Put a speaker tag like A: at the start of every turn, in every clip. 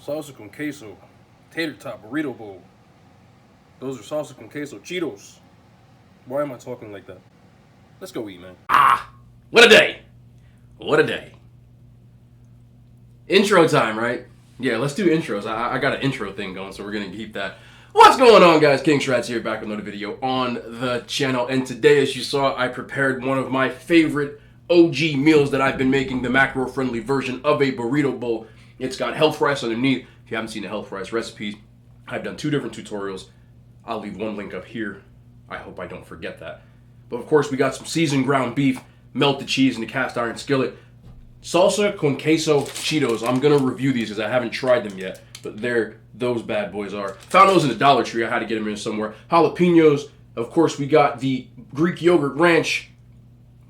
A: salsa con queso, tater tot, burrito bowl. Those are salsa con queso Cheetos. Why am I talking like that? Let's go eat, man.
B: What a day! What a day. Intro time, right? Yeah, let's do intros. I got an intro thing going, so we're going to keep that. What's going on, guys? King Shrats here, back with another video on the channel. And today, as you saw, I prepared one of my favorite OG meals that I've been making, the macro-friendly version of a burrito bowl. It's got health rice underneath. If you haven't seen the health rice recipes, I've done 2 different tutorials. I'll leave one link up here. I hope I don't forget that. But of course, we got some seasoned ground beef, melted cheese in the cast iron skillet, salsa con queso Cheetos. I'm going to review these because I haven't tried them yet, but there those bad boys are. Found those in the Dollar Tree. I had to get them in somewhere. Jalapenos. Of course, we got the Greek yogurt ranch,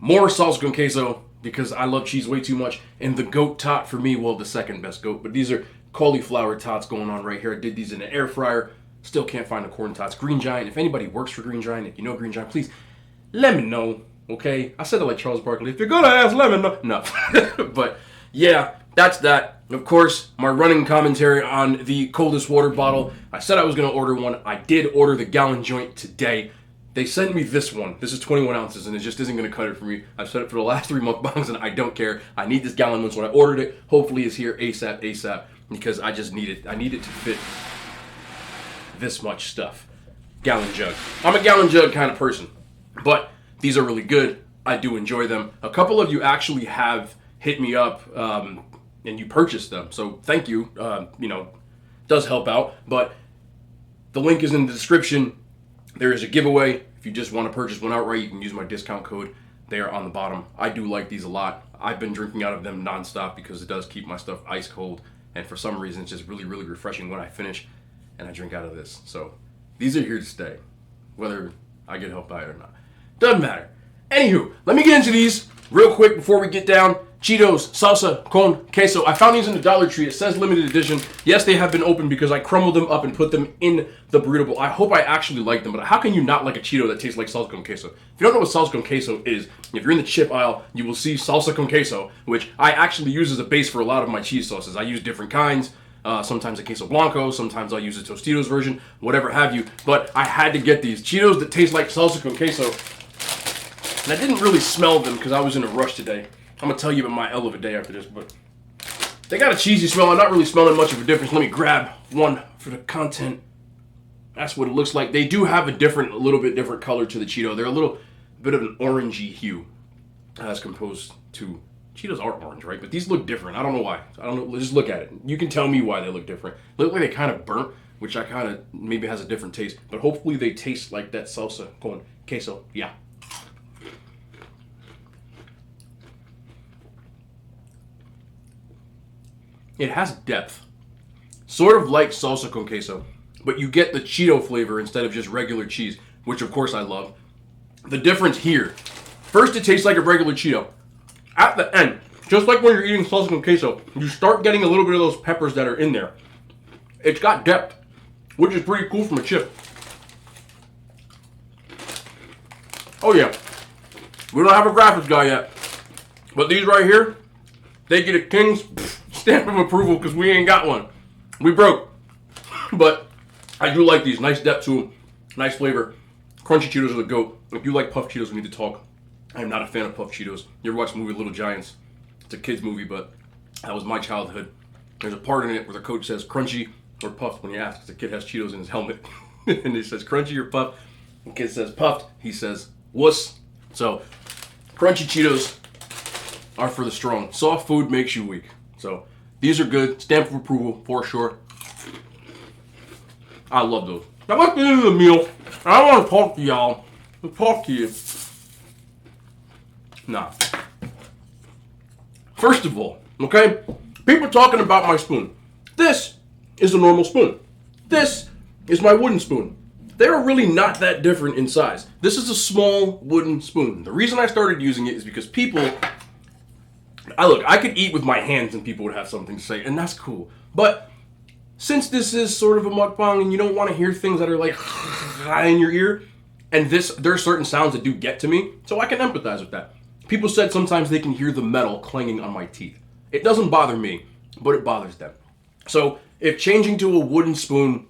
B: more salsa con queso because I love cheese way too much, and the goat tot for me, well, the second best goat. But these are cauliflower tots going on right here. I did these in the air fryer. Still can't find the corn tots. Green Giant. If anybody works for Green Giant, if you know Green Giant, please let me know. Okay, I said it like Charles Barkley. If you're gonna ask, let me know. No, but yeah, that's that. Of course, my running commentary on the coldest water bottle. I said I was gonna order one. I did order the gallon joint today. They sent me this one. This is 21 ounces, and it just isn't gonna cut it for me. I've said it for the last 3 mukbangs, and I don't care. I need this gallon one, so when I ordered it, hopefully it's here ASAP, because I just need it. I need it to fit this much stuff. Gallon jug. I'm a gallon jug kind of person, but these are really good. I do enjoy them. A couple of you actually have hit me up and you purchased them, so thank you. Does help out, but the link is in the description. There is a giveaway. If you just want to purchase one outright, you can use my discount code there on the bottom. I do like these a lot. I've been drinking out of them nonstop because it does keep my stuff ice cold, and for some reason it's just really, really refreshing when I finish and I drink out of this. So these are here to stay, whether I get help by it or not. Doesn't matter. Anywho, let me get into these real quick before we get down. Cheetos, salsa con queso. I found these in the Dollar Tree. It says limited edition. Yes, they have been opened because I crumbled them up and put them in the burrito bowl. I hope I actually like them, but how can you not like a Cheeto that tastes like salsa con queso? If you don't know what salsa con queso is, if you're in the chip aisle, you will see salsa con queso, which I actually use as a base for a lot of my cheese sauces. I use different kinds. Sometimes a queso blanco, sometimes I'll use a Tostitos version, whatever have you. But I had to get these Cheetos that taste like salsa con queso. And I didn't really smell them because I was in a rush today. I'm going to tell you about my L of a day after this, but they got a cheesy smell. I'm not really smelling much of a difference. Let me grab one for the content. That's what it looks like. They do have a little bit different color to the Cheeto. They're a little bit of an orangey hue as composed to... Cheetos are orange, right? But these look different. I don't know why. I don't know. Just look at it. You can tell me why they look different. They look like they kind of burnt, which I kind of maybe has a different taste. But hopefully they taste like that salsa con queso. Yeah. It has depth. Sort of like salsa con queso. But you get the Cheeto flavor instead of just regular cheese, which of course I love. The difference here. First, it tastes like a regular Cheeto. At the end, just like when you're eating salsa con queso, you start getting a little bit of those peppers that are in there. It's got depth, which is pretty cool from a chip. Oh yeah, we don't have a graphics guy yet, but these right here, they get a king's stamp of approval because we ain't got one. We broke, but I do like these. Nice depth to them, nice flavor. Crunchy Cheetos are the goat. If you like puffed Cheetos, we need to talk. I am not a fan of puffed Cheetos. You ever watch the movie Little Giants? It's a kid's movie, but that was my childhood. There's a part in it where the coach says crunchy or puffed when he asks. The kid has Cheetos in his helmet. And he says crunchy or puffed. The kid says puffed. He says wuss. So, crunchy Cheetos are for the strong. Soft food makes you weak. So, these are good. Stamp of approval for sure. I love those. Now let's get into the meal. I don't want to talk to y'all. I'll talk to you. Nah. First of all, okay, people talking about my spoon. This is a normal spoon. This is my wooden spoon. They're really not that different in size. This is a small wooden spoon. The reason I started using it is because people... I could eat with my hands and people would have something to say, and that's cool. But since this is sort of a mukbang and you don't want to hear things that are like in your ear, and there are certain sounds that do get to me, so I can empathize with that. People said sometimes they can hear the metal clanging on my teeth. It doesn't bother me, but it bothers them. So If changing to a wooden spoon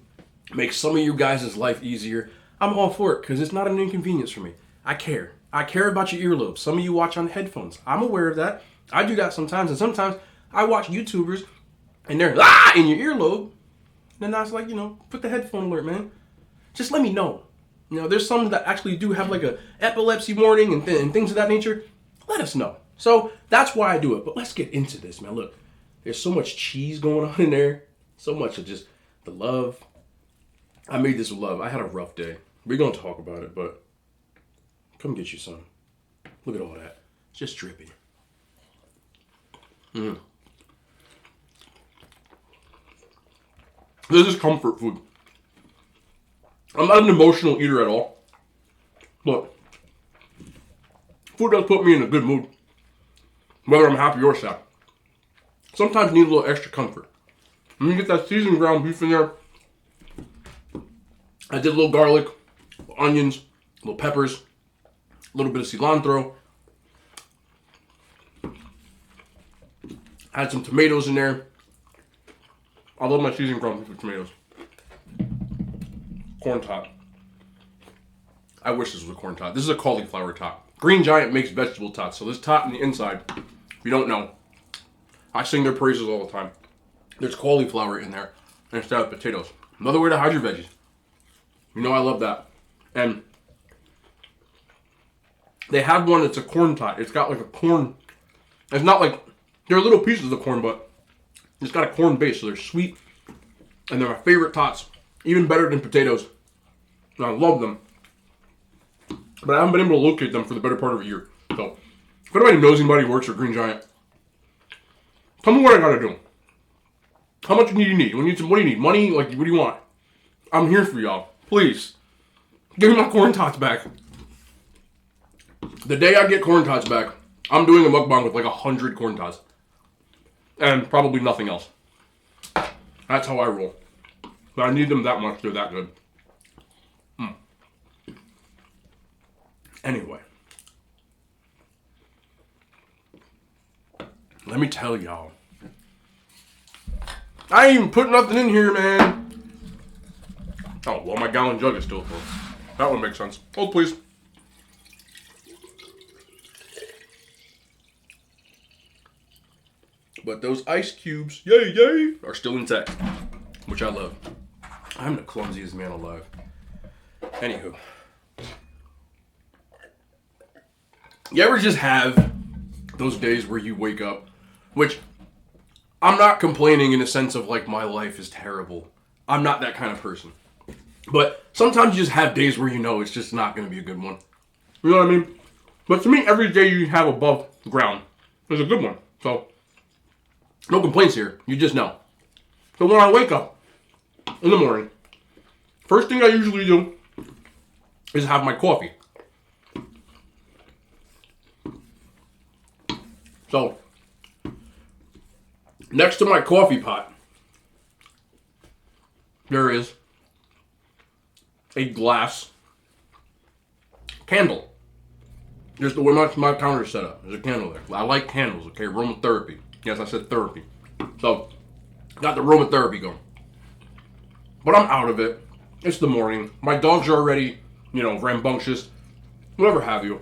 B: makes some of you guys' life easier, I'm all for it because it's not an inconvenience for me. I care. I care about your earlobes. Some of you watch on headphones. I'm aware of that. I do that sometimes, and sometimes I watch YouTubers and they're in your earlobe. Then I was like, put the headphone alert, man. Just let me know. There's some that actually do have like a epilepsy warning and things of that nature. Let us know. So that's why I do it. But let's get into this, man. Look, there's so much cheese going on in there. So much of just the love. I made this with love. I had a rough day. We're going to talk about it, but come get you some. Look at all that. It's just dripping. This is comfort food. I'm not an emotional eater at all, but food does put me in a good mood, whether I'm happy or sad. Sometimes need a little extra comfort. When you get that seasoned ground beef in there, I did a little garlic, onions, little peppers, a little bit of cilantro. Had some tomatoes in there. I love my seasoned ground beef with tomatoes. Corn tot. I wish this was a corn tot. This is a cauliflower tot. Green Giant makes vegetable tots. So this tot on the inside, if you don't know, I sing their praises all the time. There's cauliflower in there instead of potatoes. Another way to hide your veggies. I love that. And they have one that's a corn tot. It's got like a corn. It's not like, they're little pieces of corn, but it's got a corn base, so they're sweet. And they're my favorite tots. Even better than potatoes. And I love them. But I haven't been able to locate them for the better part of a year. So, if anybody knows anybody who works for Green Giant, tell me what I gotta do. How much do you need? What do you need? Money? Like, what do you want? I'm here for y'all. Please. Give me my corn tots back. The day I get corn tots back, I'm doing a mukbang with like 100 corn tots. And probably nothing else. That's how I roll. But I need them that much. They're that good. Anyway. Let me tell y'all. I ain't even put nothing in here, man. Oh, well, my gallon jug is still full. That one makes sense. Hold, please. But those ice cubes, yay, are still intact. Which I love. I'm the clumsiest man alive. Anywho. You ever just have those days where you wake up, which I'm not complaining in the sense of like my life is terrible. I'm not that kind of person. But sometimes you just have days where it's just not going to be a good one. You know what I mean? But to me, every day you have above ground is a good one. So, no complaints here. You just know. So when I wake up in the morning, first thing I usually do is have my coffee. So, next to my coffee pot, there is a glass candle. Just the way my counter's set up. There's a candle there. I like candles, okay? Aromatherapy. Yes, I said therapy. So, got the aromatherapy going. But I'm out of it. It's the morning. My dogs are already, rambunctious. Whatever have you.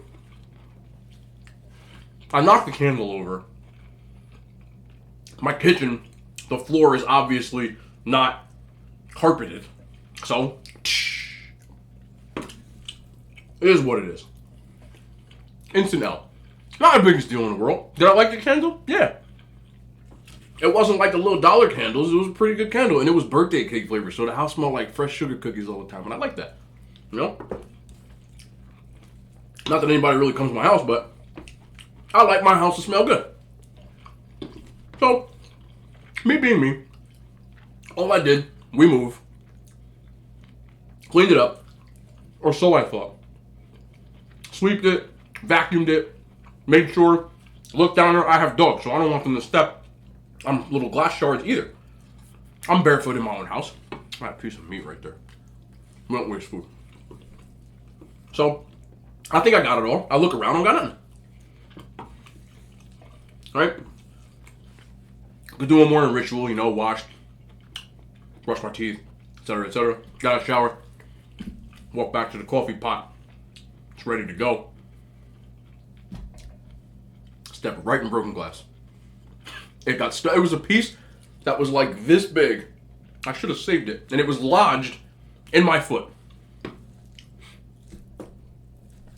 B: I knocked the candle over. My kitchen, the floor is obviously not carpeted. So, it is what it is. Instant L. Not the biggest deal in the world. Did I like the candle? Yeah. It wasn't like the little dollar candles. It was a pretty good candle. And it was birthday cake flavor. So the house smelled like fresh sugar cookies all the time. And I like that. Not that anybody really comes to my house, but I like my house to smell good. So, me being me, all I did, we moved, cleaned it up, or so I thought. Sweeped it, vacuumed it, made sure, looked down there. I have dogs, so I don't want them to step on little glass shards either. I'm barefoot in my own house. I have a piece of meat right there. We don't waste food. So, I think I got it all. I look around, I don't got nothing. Right? Could do a morning ritual, washed, brush my teeth, etc., etc. Got a shower, walk back to the coffee pot. It's ready to go. Step right in broken glass. It got stuck. It was a piece that was like this big. I should have saved it, and it was lodged in my foot.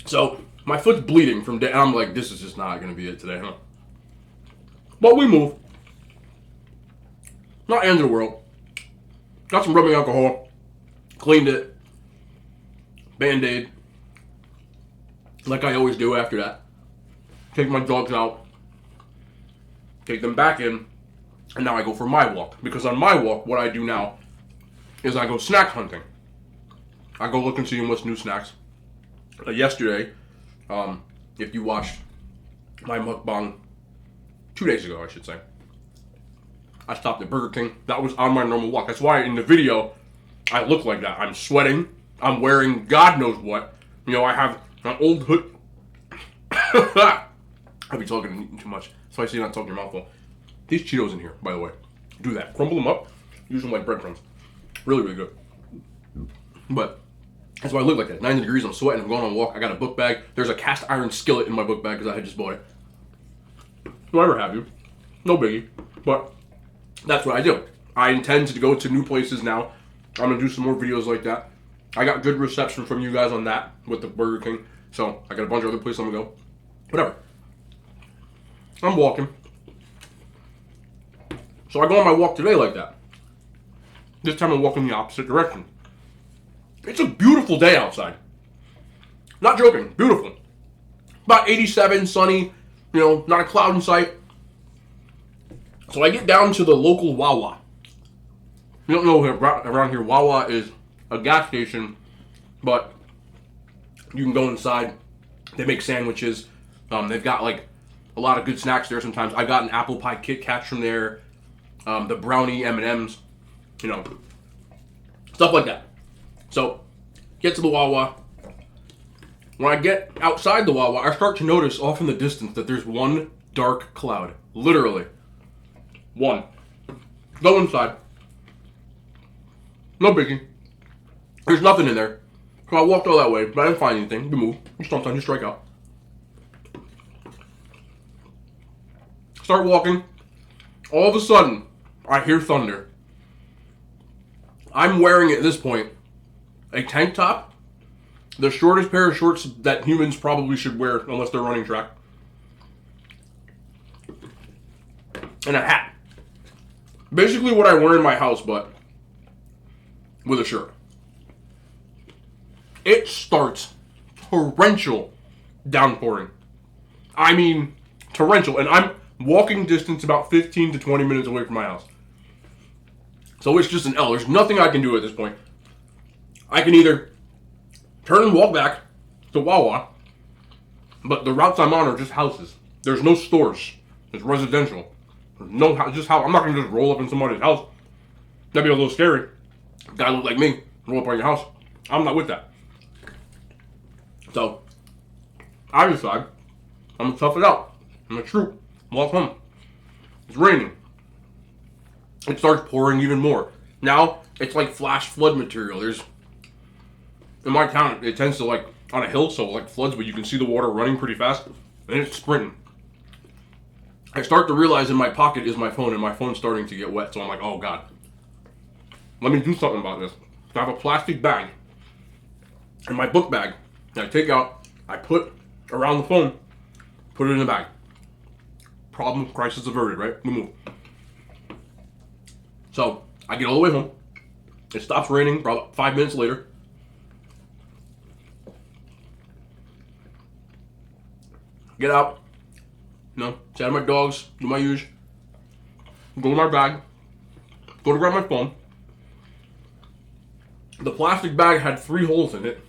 B: So my foot's bleeding from day. And I'm like, this is just not gonna be it today, huh? But we move. Not the end of the world. Got some rubbing alcohol. Cleaned it. Band-Aid. Like I always do after that. Take my dogs out. Take them back in. And now I go for my walk. Because on my walk, what I do now is I go snack hunting. I go look and see what's new snacks. Yesterday, if you watched my mukbang 2 days ago, I should say, I stopped at Burger King. That was on my normal walk. That's why in the video, I look like that. I'm sweating. I'm wearing God knows what. You know, I have an old hood. I be talking too much. So I see you not talking your mouth full. These Cheetos in here, by the way. Do that. Crumble them up. Use them like breadcrumbs. Really, really good. But that's why I look like that. 90 degrees, I'm sweating, I'm going on a walk. I got a book bag. There's a cast iron skillet in my book bag because I had just bought it. Whatever have you. No biggie. But that's what I do. I intend to go to new places now. I'm going to do some more videos like that. I got good reception from you guys on that with the Burger King. So I got a bunch of other places I'm going to go. Whatever. I'm walking. So I go on my walk today like that. This time I'm walking the opposite direction. It's a beautiful day outside. Not joking, beautiful. About 87, sunny, you know, not a cloud in sight. So I get down to the local Wawa. You don't know around here, Wawa is a gas station, but you can go inside. They make sandwiches. They've got like a lot of good snacks there sometimes. I got an apple pie Kit Kat from there. The brownie M&Ms, you know, stuff like that. So, get to the Wawa. When I get outside the Wawa, I start to notice off in the distance that there's one dark cloud. Literally. One. Go inside. No biggie. There's nothing in there. So I walked all that way, but I didn't find anything. You move. Sometimes you strike out. Start walking. All of a sudden, I hear thunder. I'm wearing, at this point, a tank top, the shortest pair of shorts that humans probably should wear unless they're running track, and a hat. Basically what I wear in my house, but with a shirt. It starts torrential downpouring. I mean, torrential. And I'm walking distance about 15 to 20 minutes away from my house. So it's just an L. There's nothing I can do at this point. I can either turn and walk back to Wawa, but the routes I'm on are just houses. There's no stores. It's residential. There's no house, just how I'm not gonna just roll up in somebody's house. That'd be a little scary. Guy look like me, roll up on your house. I'm not with that. So I decide I'm gonna tough it out. I'm a troop. Walk home. It's raining. It starts pouring even more. Now it's like flash flood material. There's in my town it tends to like on a hill, so like floods, but you can see the water running pretty fast, and it's sprinting. I start to realize in my pocket is my phone, and my phone's starting to get wet. So I'm like, oh god, let me do something about this. So I have a plastic bag in my book bag that I take out. I put around the phone, put it in the bag. Problem, crisis averted, right? We move. So I get all the way home. It stops raining about 5 minutes later. Get out. You know, chat with my dogs, do my use. Go to my bag. Go to grab my phone. The plastic bag had 3 holes in it.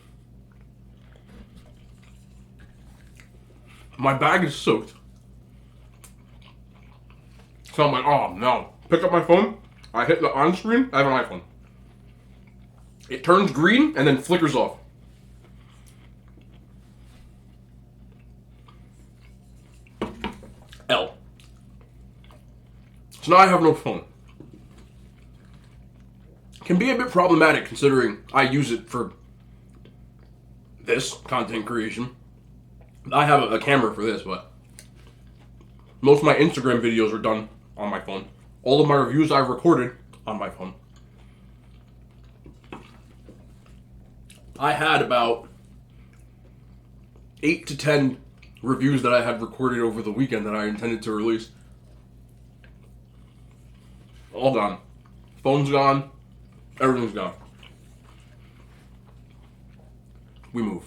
B: My bag is soaked. So I'm like, oh no. Pick up my phone. I hit the on screen. I have an iPhone. It turns green and then flickers off. L. So now I have no phone. can be a bit problematic considering I use it for this content creation. I have a camera for this, but most of my Instagram videos are done on my phone. All of my reviews I've recorded on my phone. I had about 8 to 10 reviews that I had recorded over the weekend that I intended to release. All gone. Phone's gone. Everything's gone. We move.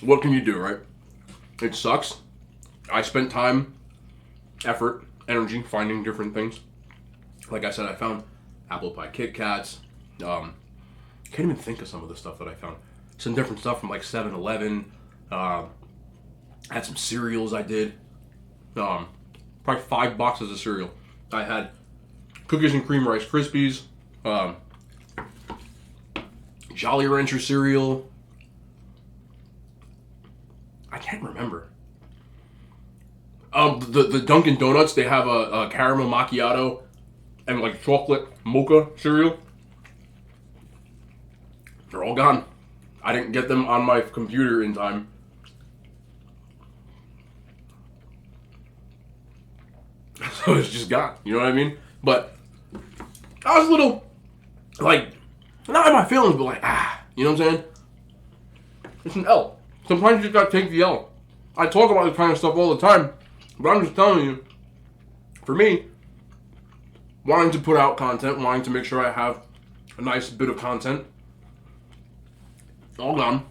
B: What can you do, right? It sucks. I spent time, effort, energy finding different things. Like I said, I found apple pie Kit Kats. Can't even think of some of the stuff that I found. Some different stuff from like 7-Eleven. Had some cereals I did. Probably 5 boxes of cereal. I had cookies and cream Rice Krispies. Jolly Rancher cereal. I can't remember. The Dunkin' Donuts, they have a caramel macchiato and like chocolate mocha cereal. They're all gone. I didn't get them on my computer in time. So it's just gone. You know what I mean? But I was a little, like, not in my feelings, but like, you know what I'm saying? It's an L. Sometimes you just gotta take the L. I talk about this kind of stuff all the time, but I'm just telling you, for me, wanting to put out content, wanting to make sure I have a nice bit of content, all gone.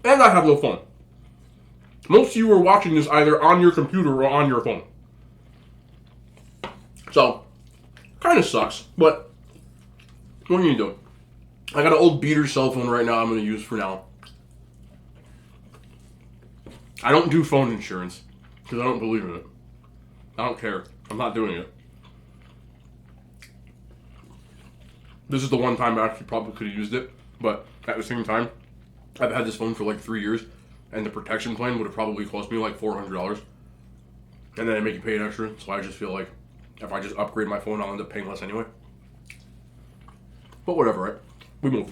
B: And I have no phone. Most of you are watching this either on your computer or on your phone. So, kind of sucks, but what are you doing? I got an old beater cell phone right now I'm going to use for now. I don't do phone insurance because I don't believe in it. I don't care. I'm not doing it. This is the one time I actually probably could have used it, but at the same time, I've had this phone for like 3 years, and the protection plan would have probably cost me like $400. And then I make you pay an extra, so I just feel like if I just upgrade my phone, I'll end up paying less anyway. But whatever, right? We move.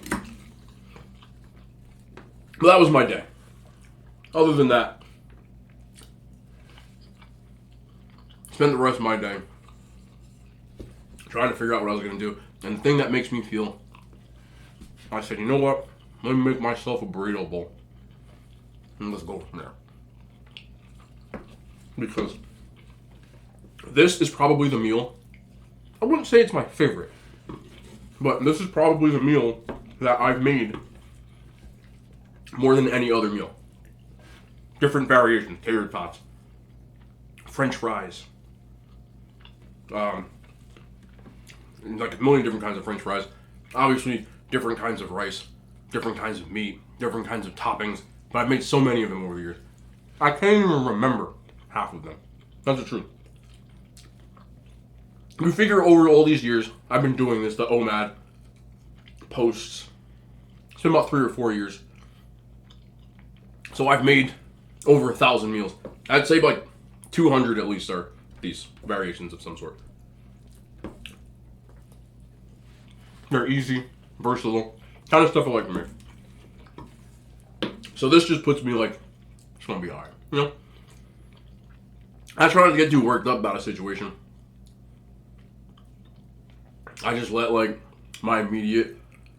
B: But that was my day. Other than that, spent the rest of my day trying to figure out what I was going to do. And the thing that makes me feel, I said, you know what? Let me make myself a burrito bowl. And let's go from there. Because this is probably the meal. I wouldn't say it's my favorite, but this is probably the meal that I've made more than any other meal. Different variations, tater tots, French fries, like a million different kinds of French fries. Obviously, different kinds of rice, different kinds of meat, different kinds of toppings. But I've made so many of them over the years. I can't even remember half of them. That's the truth. You figure over all these years, I've been doing this, the Homeade posts. It's been about 3 or 4 years. So I've made over 1,000 meals. I'd say like 200 at least are these variations of some sort. They're easy, versatile, kind of stuff I like to make. So this just puts me like, it's gonna be alright, you know? I try not to get too worked up about a situation. I just let like my immediate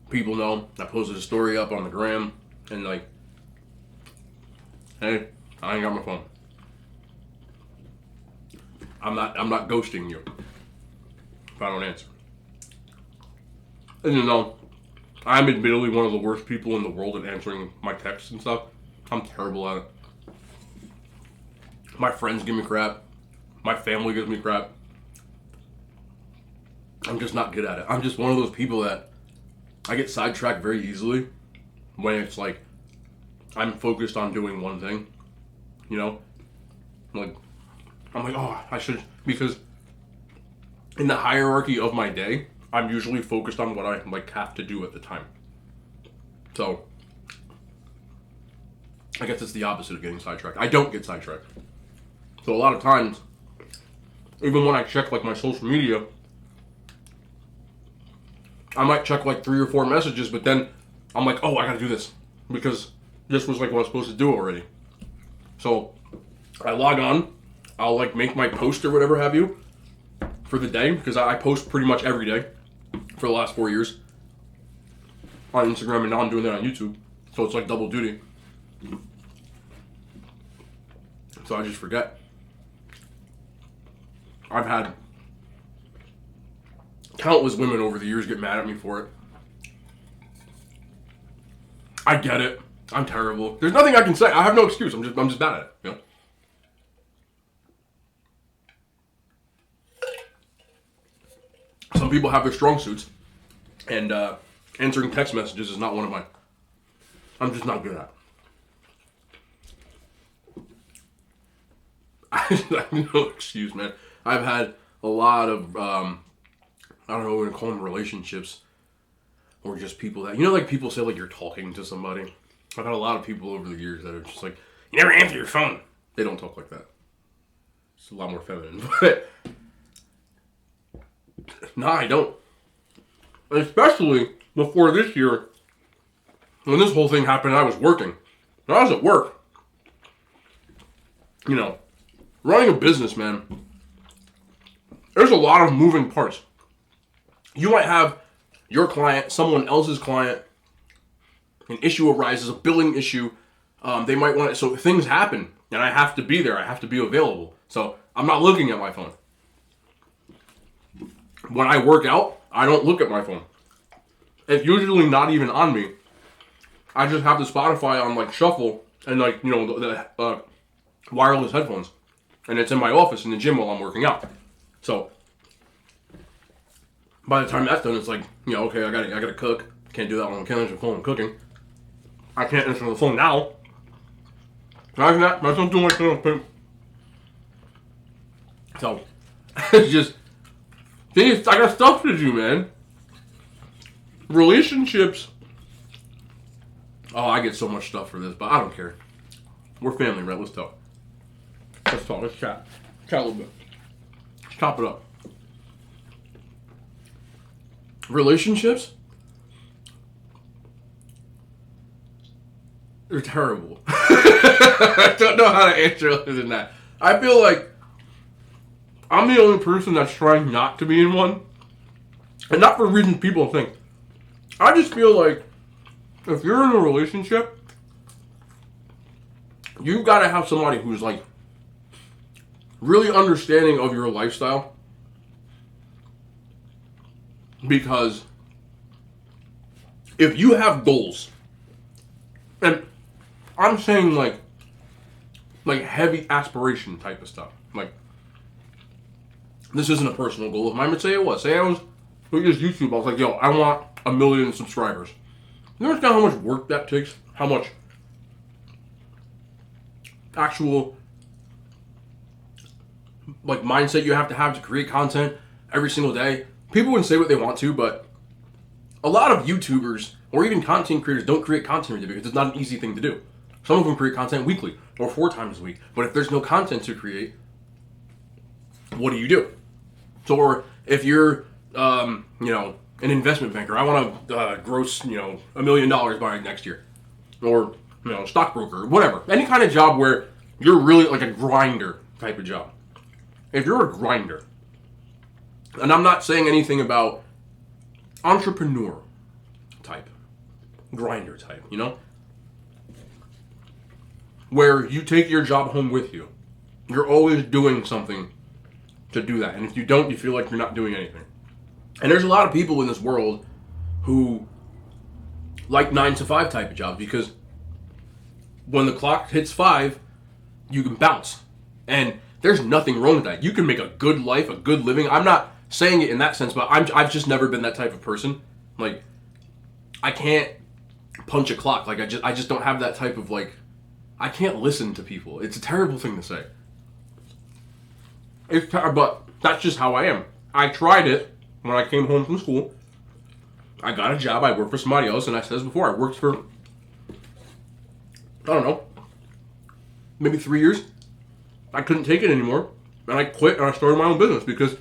B: people know. I posted a story up on the gram and like, hey, I ain't got my phone. I'm not ghosting you if I don't answer. And you know, I'm admittedly one of the worst people in the world at answering my texts and stuff. I'm terrible at it. My friends give me crap. My family gives me crap. I'm just not good at it. I'm just one of those people that I get sidetracked very easily when it's like I'm focused on doing one thing, you know? Like, I'm like, oh, I should, because in the hierarchy of my day, I'm usually focused on what I like have to do at the time. So, I guess it's the opposite of getting sidetracked. I don't get sidetracked. So a lot of times, even when I check like my social media, I might check like 3 or 4 messages, but then I'm like, oh, I gotta do this because this was like what I was supposed to do already. So I log on, I'll like make my post or whatever have you for the day, because I post pretty much every day for the last 4 years on Instagram, and now I'm doing that on YouTube. So it's like double duty. So I just forget. I've had countless women over the years get mad at me for it. I get it. I'm terrible. There's nothing I can say. I have no excuse. I'm just bad at it, you know? Some people have their strong suits, and answering text messages is not one of mine. I'm just not good at it. I have no excuse, man. I've had a lot of, I don't know what to call them, relationships, or just people that, you know, like people say like you're talking to somebody. I've had a lot of people over the years that are just like, you never answer your phone. They don't talk like that. It's a lot more feminine, but no, I don't. Especially before this year, when this whole thing happened, I was working. When I was at work, you know, running a business, man, there's a lot of moving parts. You might have your client, someone else's client, an issue arises, a billing issue. They might want it, so things happen, and I have to be there. I have to be available. So I'm not looking at my phone. When I work out, I don't look at my phone. It's usually not even on me. I just have the Spotify on like shuffle and like, you know, the wireless headphones, and it's in my office in the gym while I'm working out. So by the time that's done, it's like, you know, okay, I gotta cook. Can't do that when I'm answering the phone and cooking. I can't answer the phone now. I don't do my phone. So it's just, I got stuff to do, man. Relationships. Oh, I get so much stuff for this, but I don't care. We're family, right? Let's talk. Let's talk. Let's chat. Chat a little bit. Let's chop it up. Relationships? They're terrible. I don't know how to answer other than that. I feel like I'm the only person that's trying not to be in one. And not for reasons people think. I just feel like if you're in a relationship, you've got to have somebody who's like really understanding of your lifestyle. Because if you have goals, and I'm saying like heavy aspiration type of stuff. Like, this isn't a personal goal of mine, but say it was. Say I was looking at YouTube, I was like, yo, I want 1 million subscribers. You understand how much work that takes? How much actual like mindset you have to create content every single day? People can say what they want to, but a lot of YouTubers or even content creators don't create content every day because it's not an easy thing to do. Some of them create content weekly or 4 times a week. But if there's no content to create, what do? So, or if you're, you know, an investment banker, I want to gross, you know, $1 million by next year, or, you know, stockbroker, whatever. Any kind of job where you're really like a grinder type of job. If you're a grinder, and I'm not saying anything about entrepreneur type, grinder type, you know, where you take your job home with you. You're always doing something to do that. And if you don't, you feel like you're not doing anything. And there's a lot of people in this world who like 9 to 5 type of jobs, because when the clock hits 5, you can bounce. And there's nothing wrong with that. You can make a good life, a good living. I'm not saying it in that sense, but I've just never been that type of person. Like, I can't punch a clock. Like, I just don't have that type of, like, I can't listen to people. It's a terrible thing to say. But that's just how I am. I tried it when I came home from school. I got a job. I worked for somebody else, and I said this before. I worked for, I don't know, maybe 3 years. I couldn't take it anymore, and I quit, and I started my own business because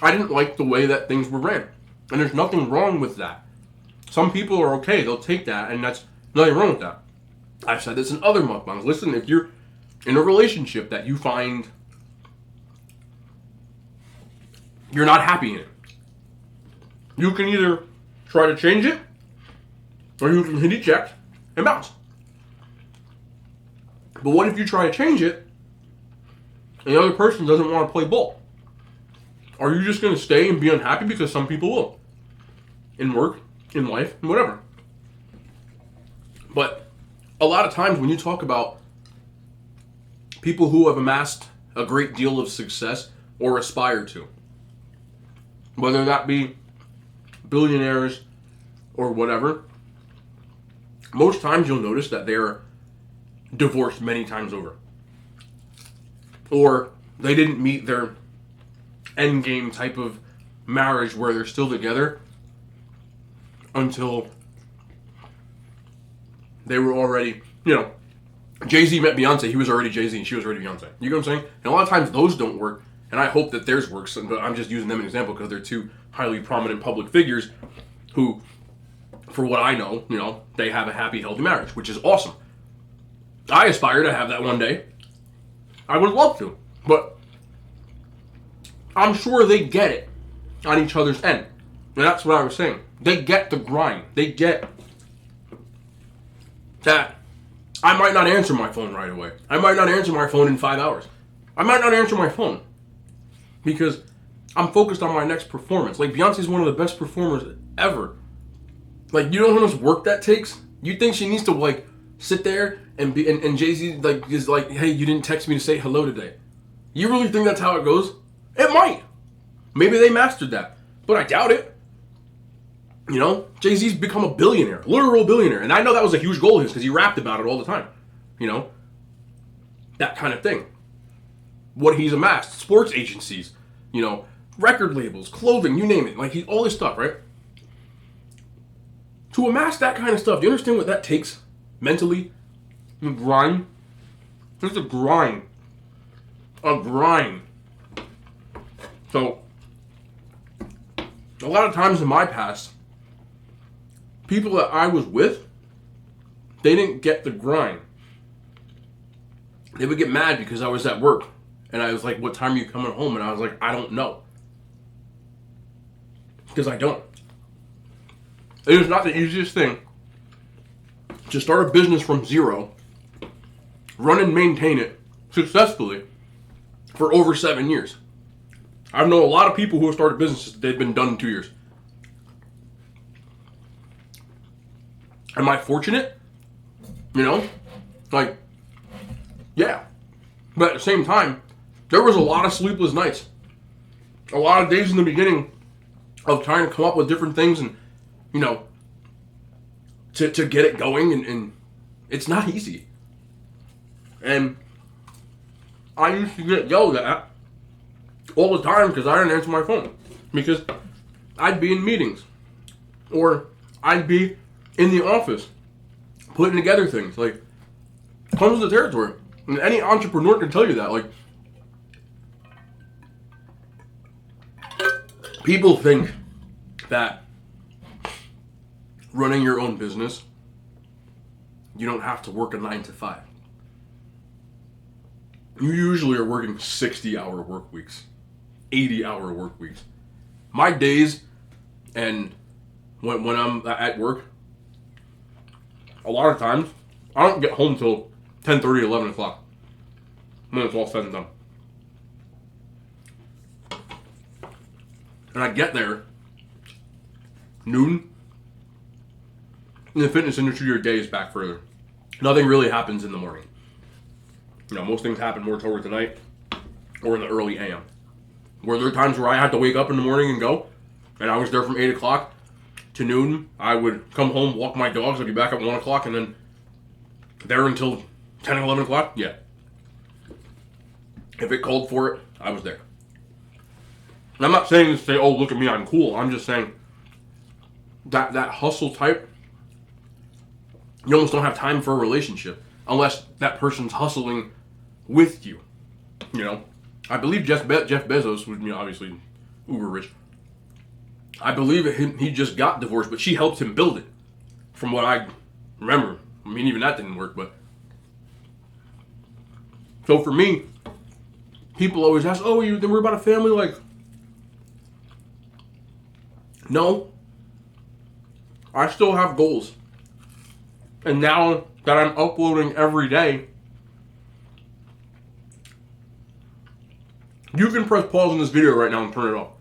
B: I didn't like the way that things were ran. And there's nothing wrong with that. Some people are okay, they'll take that, and that's nothing wrong with that. I've said this in other mukbangs. Listen, if you're in a relationship that you find you're not happy in it, you can either try to change it, or you can hit eject and bounce. But what if you try to change it, and the other person doesn't want to play ball? Are you just going to stay and be unhappy? Because some people will. In work, in life, and whatever. But a lot of times when you talk about people who have amassed a great deal of success or aspire to, whether that be billionaires or whatever, most times you'll notice that they're divorced many times over. Or they didn't meet their end game type of marriage where they're still together until they were already, Jay-Z met Beyonce, he was already Jay-Z and she was already Beyonce. You know what I'm saying? And a lot of times those don't work, and I hope that theirs works, but I'm just using them as an example because they're two highly prominent public figures who, for what I know, they have a happy, healthy marriage, which is awesome. I aspire to have that one day. I would love to, but I'm sure they get it on each other's end. And that's what I was saying. They get the grind. They get that I might not answer my phone right away. I might not answer my phone in 5 hours. I might not answer my phone because I'm focused on my next performance. Like, Beyonce's one of the best performers ever. Like, you know how much work that takes? You think she needs to, sit there and be and Jay-Z, is like, hey, you didn't text me to say hello today. You really think that's how it goes? It might. Maybe they mastered that, but I doubt it. Jay-Z's become a billionaire, literal billionaire. And I know that was a huge goal of his because he rapped about it all the time. That kind of thing. What he's amassed, sports agencies, record labels, clothing, you name it. All this stuff, right? To amass that kind of stuff, do you understand what that takes mentally? The grind. Just a grind. A grind. So, a lot of times in my past, people that I was with, they didn't get the grind. They would get mad because I was at work. And I was like, what time are you coming home? And I was like, I don't know. Because I don't. It is not the easiest thing to start a business from zero, run and maintain it successfully for over 7 years. I know a lot of people who have started businesses that they've been done in 2 years. Am I fortunate? Yeah. But at the same time, there was a lot of sleepless nights. A lot of days in the beginning of trying to come up with different things and, to get it going, and it's not easy. And I used to get yelled at all the time because I didn't answer my phone. Because I'd be in meetings. Or I'd be in the office putting together things. Comes with the territory. And any entrepreneur can tell you that. People think that running your own business, you don't have to work a 9 to 5. You usually are working 60-hour work weeks, 80-hour work weeks. My days, and when I'm at work, a lot of times, I don't get home till 10:30, 11 o'clock, when it's all said and done. And I get there noon. In the fitness industry, your day is back further. Nothing really happens in the morning. Most things happen more towards the night or in the early AM. Were there times where I had to wake up in the morning and go? And I was there from 8 o'clock to noon. I would come home, walk my dogs. I'd be back at 1 o'clock and then there until 10, 11 o'clock? Yeah. If it called for it, I was there. And I'm not saying to say, oh, look at me, I'm cool. I'm just saying that hustle type, you almost don't have time for a relationship unless that person's hustling with you. I believe Jeff Bezos, was obviously uber rich, I believe he just got divorced, but she helped him build it. From what I remember. I mean, even that didn't work, but. So for me, people always ask, oh, you worry about a family? Like, no. I still have goals. And now that I'm uploading every day, you can press pause on this video right now and turn it off.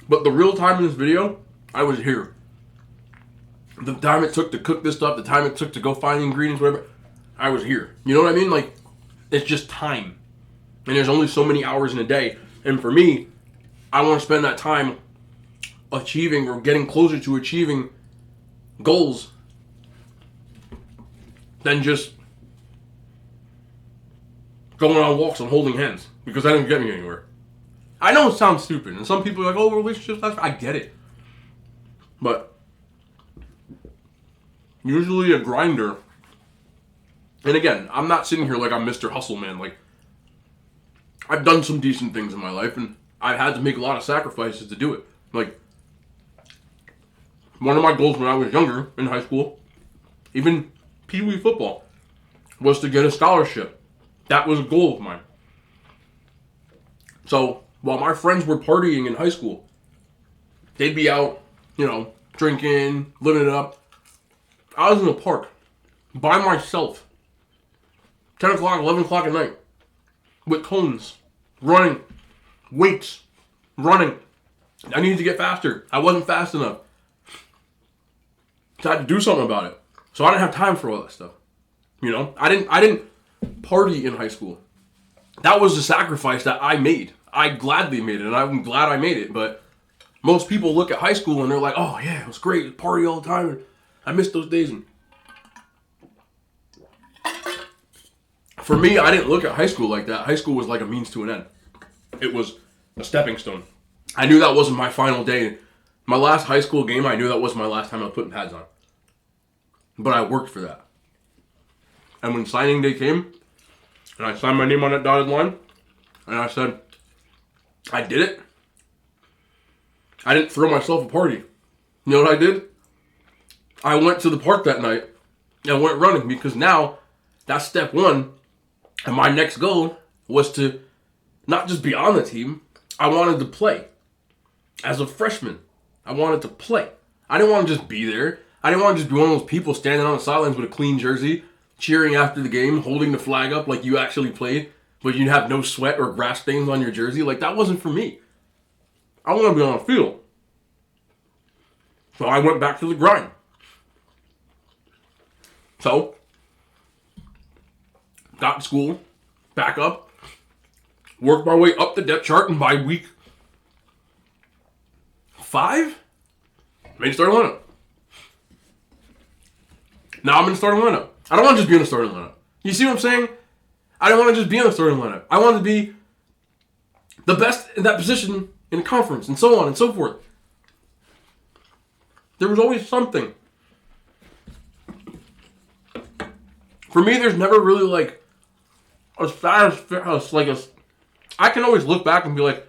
B: But the real time in this video, I was here. The time it took to cook this stuff, the time it took to go find the ingredients, whatever, I was here. You know what I mean? Like, it's just time. And there's only so many hours in a day. And for me, I want to spend that time achieving or getting closer to achieving goals than just going on walks and holding hands. Because that didn't get me anywhere. I know it sounds stupid. And some people are like, oh, relationships, I get it. But usually a grinder. And again, I'm not sitting here like I'm Mr. Hustle Man. Like, I've done some decent things in my life, and I've had to make a lot of sacrifices to do it. Like, one of my goals when I was younger, in high school, even Pee Wee football, was to get a scholarship. That was a goal of mine. So, while my friends were partying in high school, they'd be out, drinking, living it up. I was in the park, by myself, 10 o'clock, 11 o'clock at night, with cones, running, weights, running. I needed to get faster. I wasn't fast enough. So I had to do something about it. So I didn't have time for all that stuff. I didn't party in high school. That was the sacrifice that I made. I gladly made it, and I'm glad I made it. But most people look at high school and they're like, oh yeah, it was great, party all the time, and I missed those days. And for me, I didn't look at high school like that. High school was like a means to an end. It was a stepping stone. I knew that wasn't my final day. My last high school game, I knew that wasn't my last time I was putting pads on. But I worked for that. And when signing day came, and I signed my name on that dotted line, and I said, I did it. I didn't throw myself a party. You know what I did? I went to the park that night and went running, because now that's step one. And my next goal was to not just be on the team. I wanted to play. As a freshman, I wanted to play. I didn't want to just be there. I didn't want to just be one of those people standing on the sidelines with a clean jersey, cheering after the game, holding the flag up like you actually played, but you have no sweat or grass stains on your jersey. Like, that wasn't for me. I want to be on the field. So I went back to the grind. So, got to school, back up, worked my way up the depth chart, and by week 5, made starting lineup. Now I'm in the starting lineup. I don't want to just be in the starting lineup. You see what I'm saying? I don't want to just be in the starting lineup. I want to be the best in that position in the conference, and so on and so forth. There was always something. For me, there's never really like I can always look back and be like,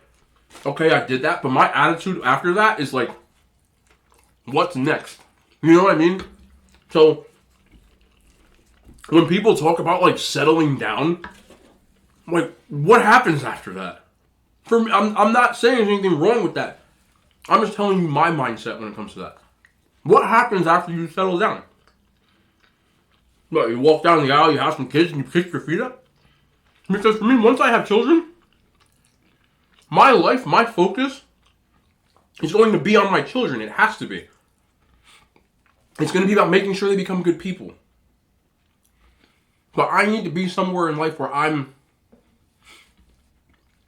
B: okay, I did that, but my attitude after that is like, what's next? You know what I mean? So, when people talk about like settling down, like, what happens after that? For me, I'm not saying there's anything wrong with that. I'm just telling you my mindset when it comes to that. What happens after you settle down? What, you walk down the aisle, you have some kids, and you kick your feet up? Because for me, once I have children, my life, my focus is going to be on my children. It has to be. It's going to be about making sure they become good people. But I need to be somewhere in life where I'm,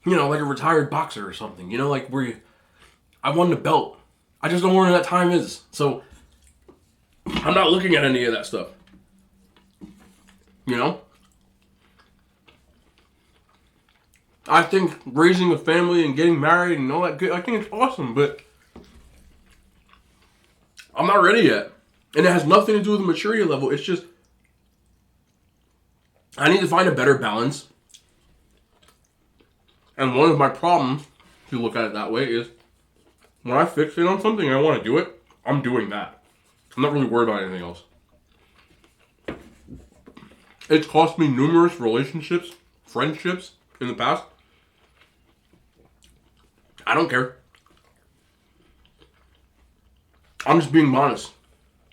B: like a retired boxer or something. Like where I won the belt. I just don't know where that time is. So, I'm not looking at any of that stuff. I think raising a family and getting married and all that good, I think it's awesome, but I'm not ready yet. And it has nothing to do with the maturity level. It's just, I need to find a better balance. And one of my problems, if you look at it that way, is when I fixate on something and I want to do it, I'm doing that. I'm not really worried about anything else. It's cost me numerous relationships, friendships in the past. I don't care. I'm just being honest.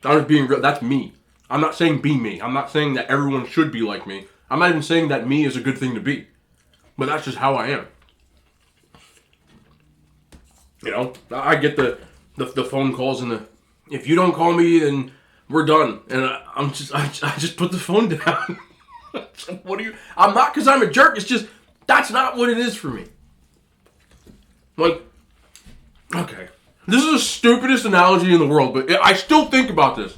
B: I'm just being real. That's me. I'm not saying be me. I'm not saying that everyone should be like me. I'm not even saying that me is a good thing to be. But that's just how I am. You know, I get the phone calls and the, if you don't call me, then we're done. And I just put the phone down. What do you? I'm not because I'm a jerk. It's just that's not what it is for me. Like, okay, this is the stupidest analogy in the world, but I still think about this.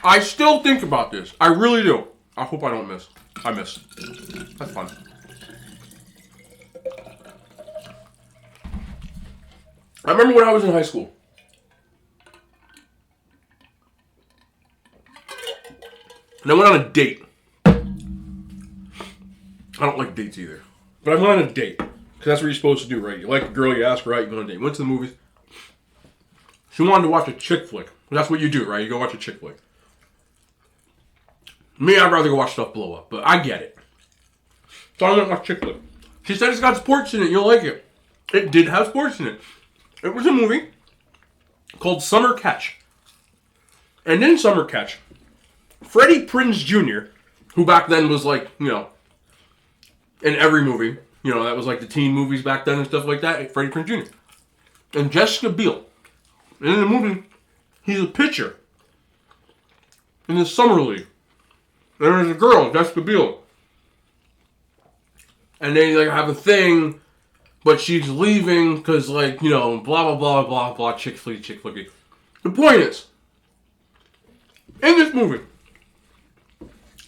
B: I still think about this. I really do. I hope I don't miss. I miss. That's fun. I remember when I was in high school. And I went on a date. I don't like dates either. But I went on a date. Because that's what you're supposed to do, right? You like a girl, you ask her out, you go on a date. Went to the movies. She wanted to watch a chick flick. That's what you do, right? You go watch a chick flick. Me, I'd rather go watch stuff blow up. But I get it. So I went to watch chick flick. She said it's got sports in it. You'll like it. It did have sports in it. It was a movie called Summer Catch. And in Summer Catch, Freddie Prinze Jr., who back then was like, you know, in every movie, you know, that was like the teen movies back then and stuff like that, Freddie Prinze Jr. And Jessica Biel. And in the movie, he's a pitcher in the Summer League. And there's a girl, Jessica Biel. And they like have a thing, but she's leaving because, like, you know, blah, blah, blah, blah, blah, chick flicky. The point is, in this movie,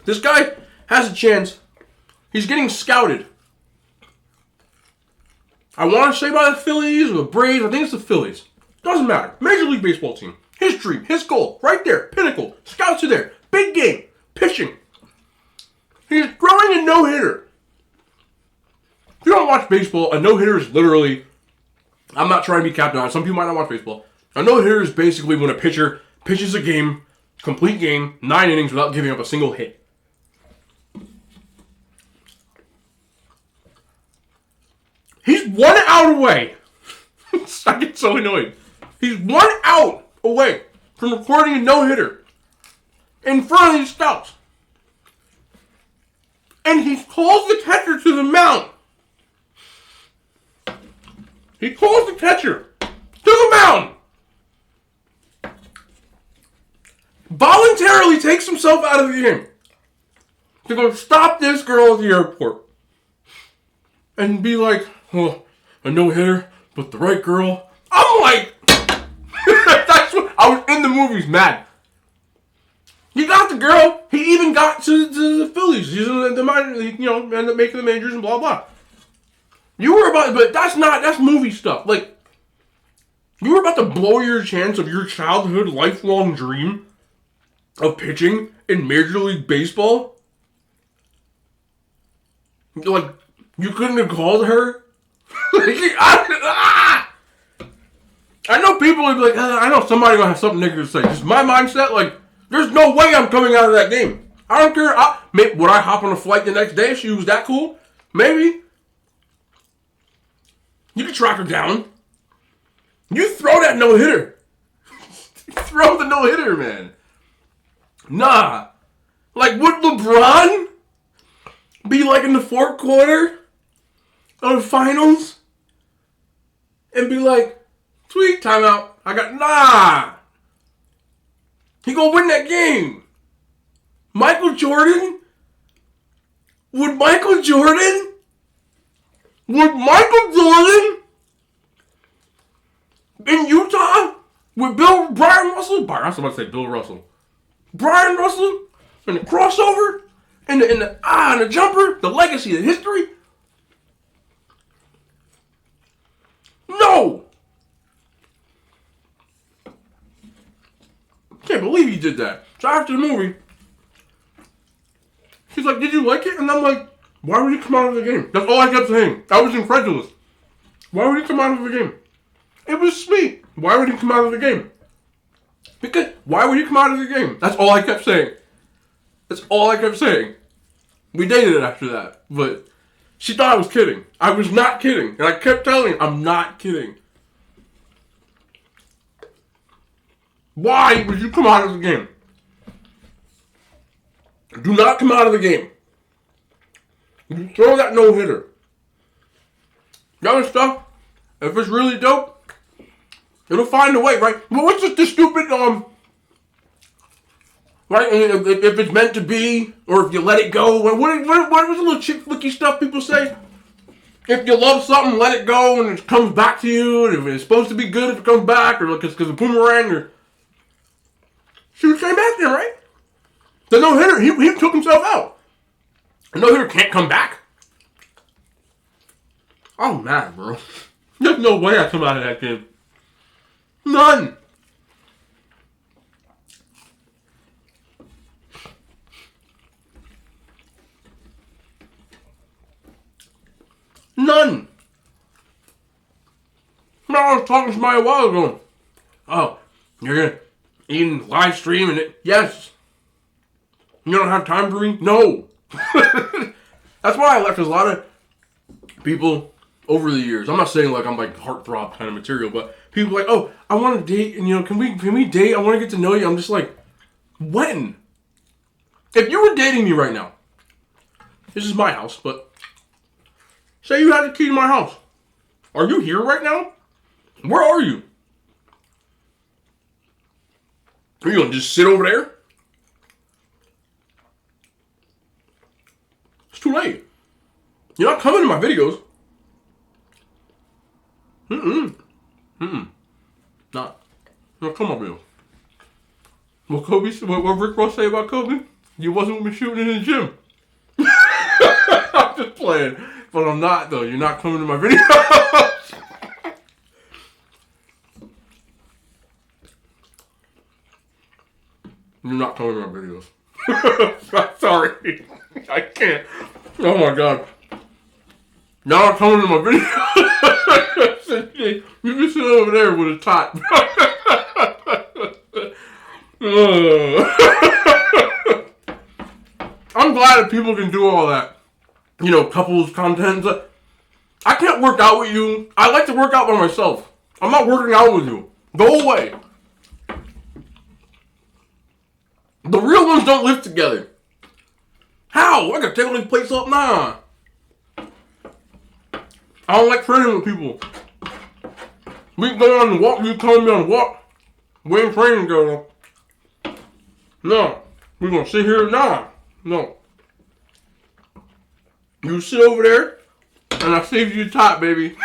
B: this guy has a chance. He's getting scouted. I want to say by the Phillies or the Braves. I think it's the Phillies. Doesn't matter. Major League Baseball team. His dream, his goal, right there, pinnacle. Scouts are there. Big game. Pitching. He's throwing a no-hitter. If you don't watch baseball, a no-hitter is literally, I'm not trying to be Captain on. Some people might not watch baseball. A no-hitter is basically when a pitcher pitches a game, complete game, 9 innings without giving up a single hit. He's 1 out away. I get so annoyed. He's 1 out away from recording a no-hitter in front of these scouts. And he calls the catcher to the mound. He calls the catcher to the mound. Voluntarily takes himself out of the game to go stop this girl at the airport. And be like, oh, a no-hitter, but the right girl. I'm like, that's what, I was in the movies mad. He got the girl. He even got to the Phillies. He's in the minor league, you know, end up making the majors and blah, blah. You were about, but that's movie stuff. Like, you were about to blow your chance of your childhood lifelong dream of pitching in Major League Baseball. Like, you couldn't have called her? I know people would be like, I know somebody gonna have something negative to say. Just my mindset, like, there's no way I'm coming out of that game. I don't care. Would I hop on a flight the next day if she was that cool? Maybe. You can track her down. You throw that no-hitter. Throw the no-hitter, man. Nah. Like, would LeBron be like in the fourth quarter of the finals and be like, sweet, timeout. Nah. He gonna win that game. Michael Jordan? Would Michael Jordan in Utah with Brian Russell? I was about to say Bill Russell. Brian Russell and the crossover and the jumper, the legacy, the history? No! Can't believe he did that. So after the movie, she's like, did you like it? And I'm like, why would he come out of the game? That's all I kept saying. I was incredulous. Why would he come out of the game? It was sweet. Why would he come out of the game? Because why would he come out of the game? That's all I kept saying. That's all I kept saying. We dated after that, but she thought I was kidding. I was not kidding, and I kept telling her I'm not kidding. Why would you come out of the game? Do not come out of the game. You throw that no-hitter. The other stuff, if it's really dope, it'll find a way, right? Well, what's just the stupid, right? If it's meant to be, or if you let it go, what was the little chick flicky stuff people say? If you love something, let it go, and it comes back to you, and if it's supposed to be good if it comes back, or because of boomerang, or... She came back there, right? The no-hitter, he took himself out. A no-hitter can't come back. I'm mad, bro. There's no way I come out of that game. None. None. No, I was talking to somebody a while ago. Oh, you're gonna eat and live stream and it? Yes. You don't have time for me? No. That's why I left. There's a lot of people over the years. I'm not saying like I'm like heartthrob kind of material, but people like, oh, I want to date, and can we date? I want to get to know you. I'm just like, when? If you were dating me right now, this is my house, but say you had the key to my house. Are you here right now? Where are you? Are you gonna just sit over there? It's too late. You're not coming to my videos. Not. No, come on, Bill. What Kobe? What Rick Ross say about Kobe? You wasn't with me shooting in the gym. I'm just playing, but I'm not though. You're not coming to my videos. You're not coming to my videos. Sorry, I can't. Oh my god. Now I'm coming to my video. You can sit over there with a tot. I'm glad that people can do all that. Couples content. I can't work out with you. I like to work out by myself. I'm not working out with you. Go away. The real ones don't live together. How? I gotta take all this place up? Nah. I don't like training with people. We can go on a walk, you tell me on a walk. We ain't training together. No. We're gonna sit here? Nah. No. You sit over there, and I saved you a top, baby.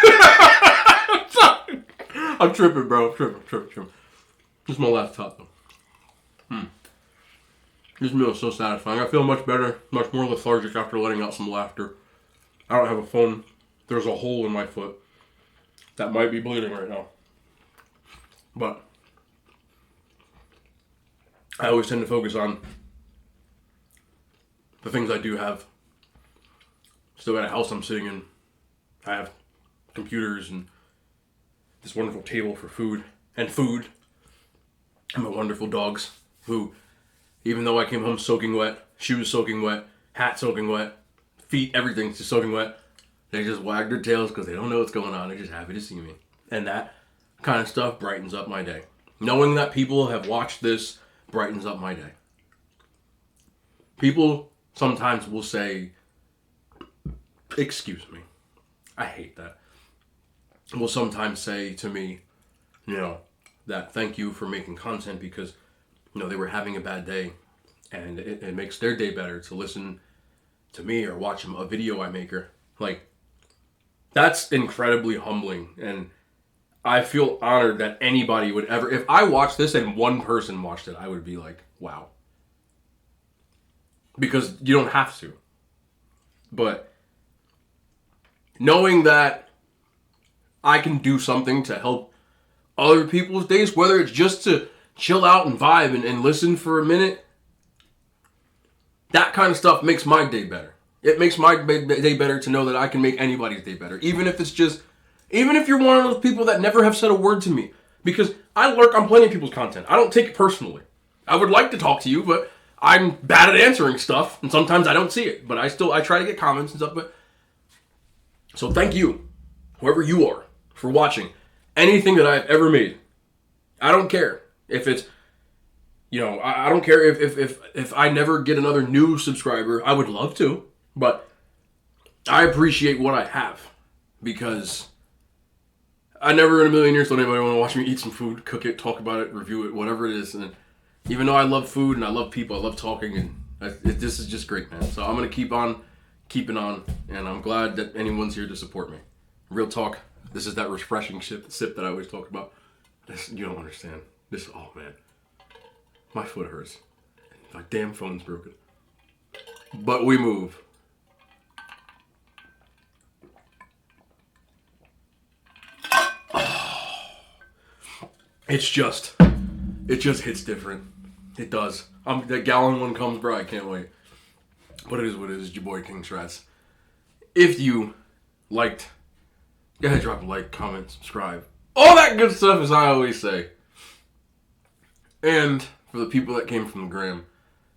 B: I'm tripping, bro. Tripping. This is my last top, though. This meal is so satisfying. I feel much better, much more lethargic after letting out some laughter. I don't have a phone. There's a hole in my foot that might be bleeding right now. But I always tend to focus on the things I do have. Still got a house I'm sitting in. I have computers and this wonderful table for food. And my wonderful dogs who, even though I came home soaking wet, shoes soaking wet, hat soaking wet, feet, everything's just soaking wet, they just wag their tails because they don't know what's going on. They're just happy to see me. And that kind of stuff brightens up my day. Knowing that people have watched this brightens up my day. People sometimes will say, excuse me. I hate that. Will sometimes say to me, that thank you for making content because, they were having a bad day and it makes their day better to listen to me or watch a video I make or that's incredibly humbling. And I feel honored that anybody would ever, if I watched this and one person watched it, I would be like, wow. Because you don't have to. But knowing that I can do something to help other people's days, whether it's just to chill out and vibe and listen for a minute, that kind of stuff makes my day better. It makes my day better to know that I can make anybody's day better. Even if it's just Even if you're one of those people that never have said a word to me. Because I lurk on plenty of people's content. I don't take it personally. I would like to talk to you, but I'm bad at answering stuff, and sometimes I don't see it. But I try to get comments and stuff. But so thank you, whoever you are, for watching anything that I've ever made. I don't care if it's, I don't care if I never get another new subscriber. I would love to, but I appreciate what I have, because I never in a million years thought anybody want to watch me eat some food, cook it, talk about it, review it, whatever it is. And even though I love food and I love people, I love talking, and this is just great, man. So I'm going to keep on keeping on, and I'm glad that anyone's here to support me. Real talk, this is that refreshing sip that I always talk about. You don't understand. Oh man, my foot hurts. My damn phone's broken. But we move. It just hits different. It does. That gallon one comes, bro. I can't wait. But it is what it is. It's your boy King Shrats. If you liked, go ahead, drop a like, comment, subscribe, all that good stuff, as I always say. And for the people that came from the gram,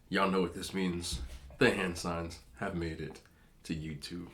B: y'all know what this means. The hand signs have made it to YouTube.